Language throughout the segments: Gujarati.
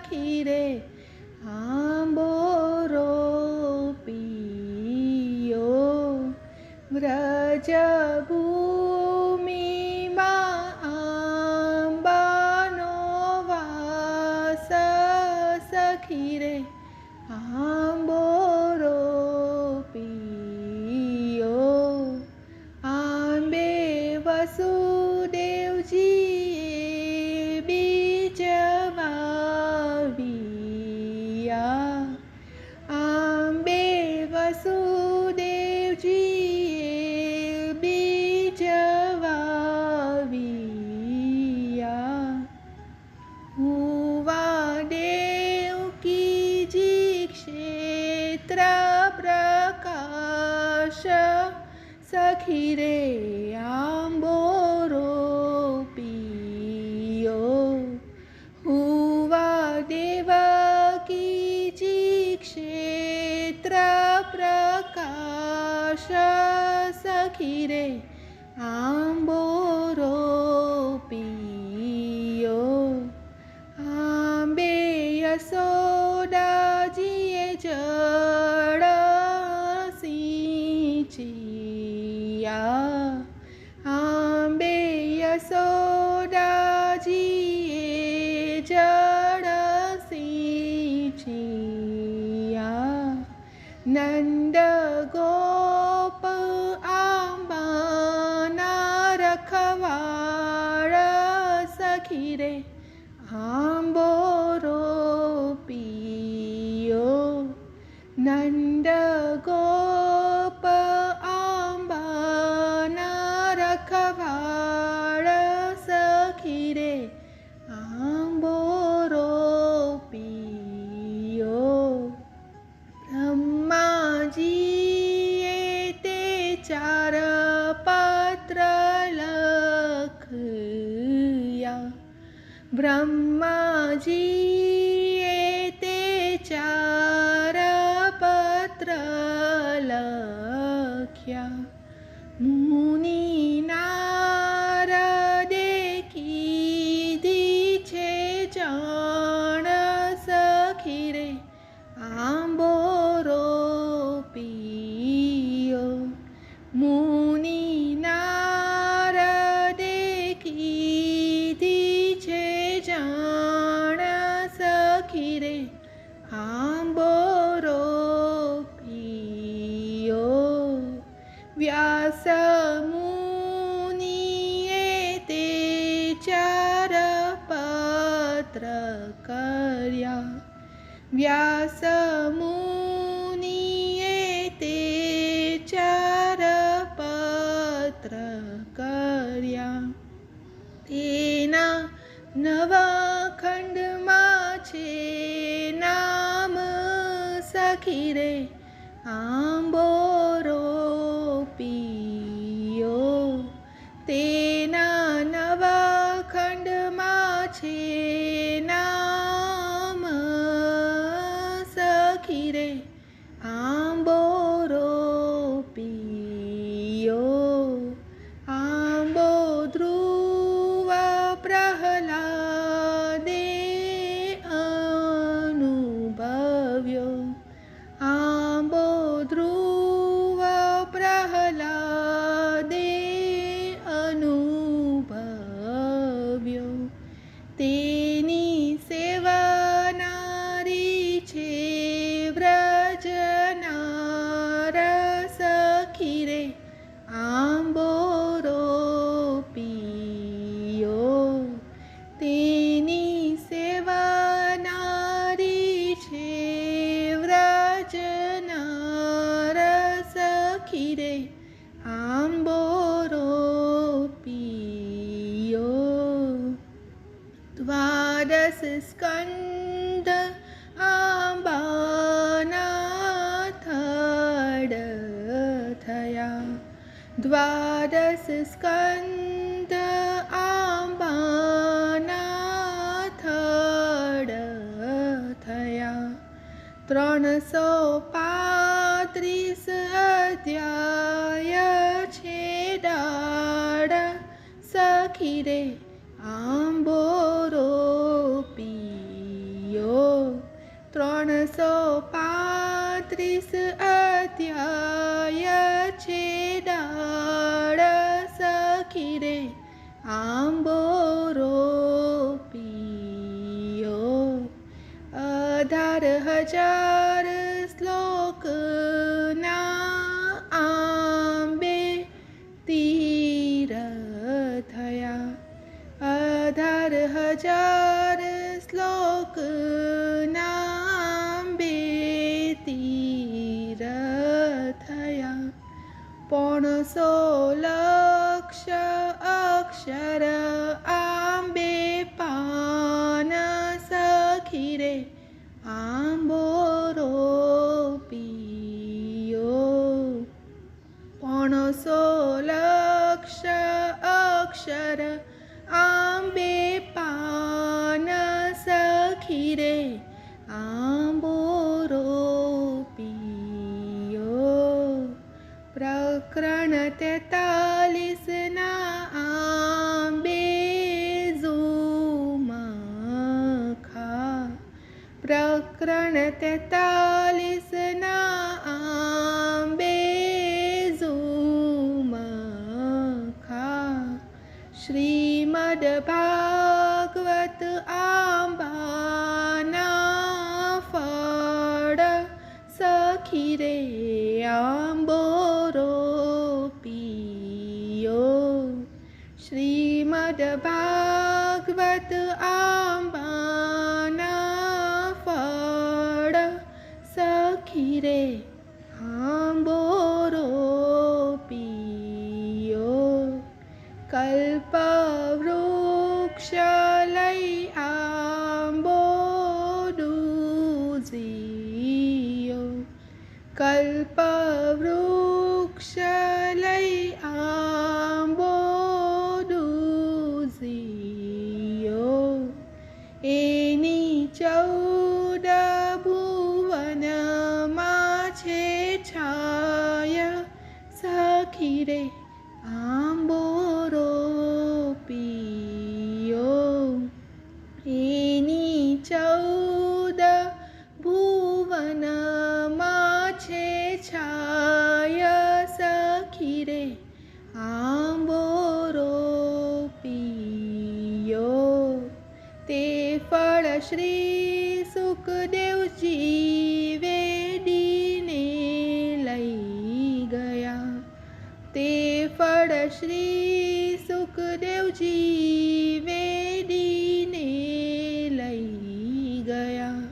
સખી રે આંબો રોપિયો વ્રજભૂમિમાં આંબાનો વાસ સખી રે આંબો રોપિયો આંબે વસુદેવજીએ બીજ વાવ્યા આંબે વસુદેવજીએ બીજ વાવ્યા હુવા દેવકીજી ક્ષેત્ર પ્રકાશ સખી રે આંબો રોપિયો હુવા દેવકીજી ક્ષેત્ર પ્રકાશ સખી રે આંબો રોપિયો આંબે યશોદાજીએ જળ સિંચ્યા આંબે યશોદાજીએ જળ સિંચ્યા નંદ ગોપ આંબાના રખવાળ સખી રે આંબો રોપિયો નંદ ગોપ આંબાના રખવાળ સખી રે આંબો રોપિયો બ્રહ્માજીએ તે ચાર પત્ર લખ્યા બ્રહ્માજીએ તે ચાર પત્ર લખ્યા મુનિ નારદે કીધી છે જાણ સખી રે આંબો રોપિયો મુનિ નારદે કીધી છે જાણ સખી રે આંબો રોપિયો વ્યાસ મુનિએ તે ચાર પત્ર કર્યા વ્યાસ મુનિએ તે ચાર પત્ર કર્યા તેના નવખંડમાં છે નામ સખી રે આંબો રોપિયો તેના નવખંડમાં છે નામ સખી રે આંબો રોપિયો આંબો ધ્રુવ પ્રહલાદે અનુભવ્યો આંબો ધ્રુવ પ્રહલાદે અનુભવ્યો તેની સેવનારી છે વ્રજનાર સખી રે આંબો રોપિયો તેની સેવનારી છે વ્રજનાર સખી રે આંબો રોપિયો દ્વાદશ સ્કંદ આંબાના થડ થયા દ્વાદશ સ્કંદ આંબાના થડ થયા 335 અધ્યાય છે ડાળ સખી રે આંબો રોપિયો 18,000 શ્લોકના આંબે તીર થયા. 18,000 શ્લોકના આંબે તીર થયા. 500 લક્ષ અક્ષર આંબે પાન સખી રે આંબો રોપિયો. 500 લક્ષ અક્ષર આંબે પાન સખી રે આંબો રોપિયો. પ્રકરણ 43 ના આંબે ઝુમખા. પ્રકરણ 43 ના આંબે ઝુમખા. શ્રીમદ ભાગવત આંબાના ફળ સખી રે આંબો રોપિયો. શ્રીમદ ભાગવત આંબાના ફળ સખી રે આંબો રોપિયો. કલ્પવૃક્ષ લઈ આંબો દૂજીયો. કલ્પવૃક્ષ લઈ આંબો દૂજીયો. એની 14 ભુવનમાં છે છાય સખી રે આંબો રોપિયો. એની 14 ભુવનમાં છે છાય સખી રે આંબો રોપિયો. તે ફળ શ્રી સુખદેવજી વેડીને લઈ ગયા. તે ફળ શ્રી સુખદેવજી વેડીને લઈ ગયા.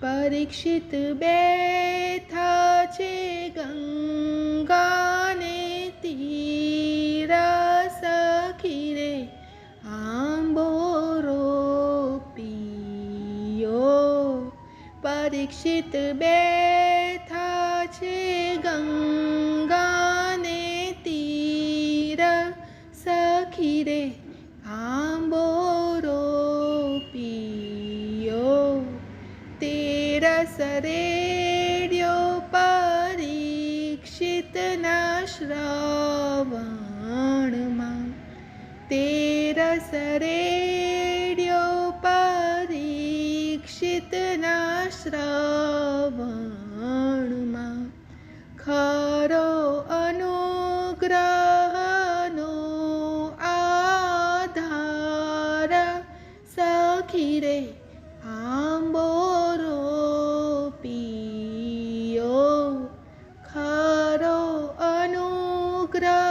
પરીક્ષિત બેઠા છે ગંગાને તીર સખી રે આંબો રોપિયો. પરીક્ષિત બેઠા છે ગંગાને તીર સખી રે આંબો રોપિયો. 13 રેડ્યો પરીક્ષિતના શ્રવણમાં. 13 રેડ્યો પરીક્ષિતના શ્રવણમાં. ખરો અનુગ્રહનો આધાર સખી રે આંબો રોપિયો. ખરો અનુગ્રહનો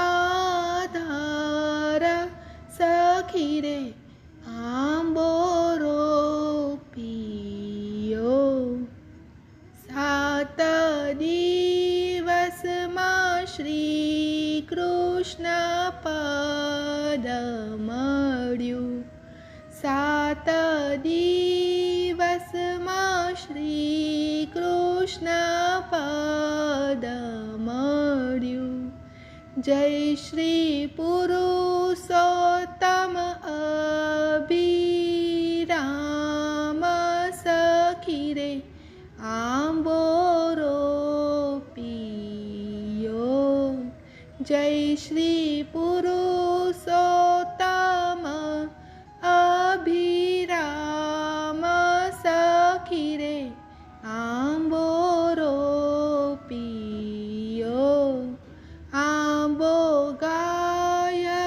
આધાર સખી રે આંબો રોપિયો. 7 દિવસમાં શ્રી કૃષ્ણ પદ મળ્યું. 7 દિવસમાં શ્રી કૃષ્ણ પદ મળ્યું. જય શ્રી પુરુષોત્તમ અભિરામ સખી રે આંબો રોપિયો. જય શ્રી પુરુષોત્તમ અભિરામ સખી રે આંબો રોપિયો. આંબો ગાય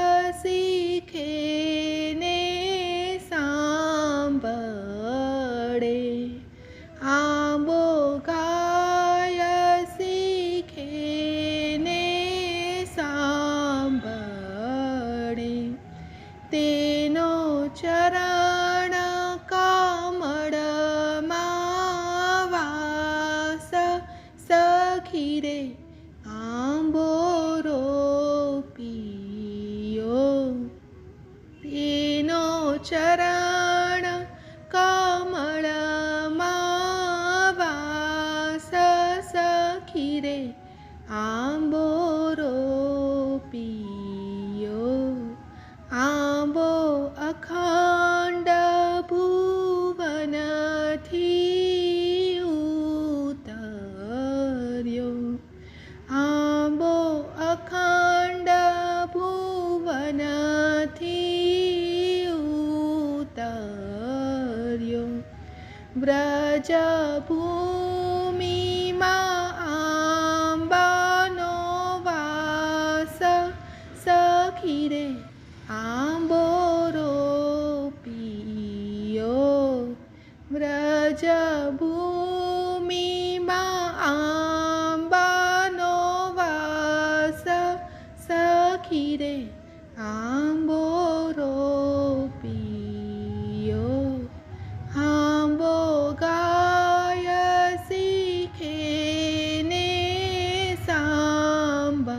ચરણ કમળમાં વાસ સખી રે આંબો રોપિયો તેનો ચરણ કમળમાં વાસ સખી રે આંબો રોપિયો આંબો અખંડ ભુવનથી ઉતર્યો આંબો અખંડ ભુવનથી ઉતર્યો વ્રજ ભૂમિમાં આંબાનો વાસ સખી રે આંબો રોપિયો વ્રજ ભૂમિમાં આંબાનો વાસ સખી રે આંબો રોપિયો આંબો ગાય શીખે ને સાંભળે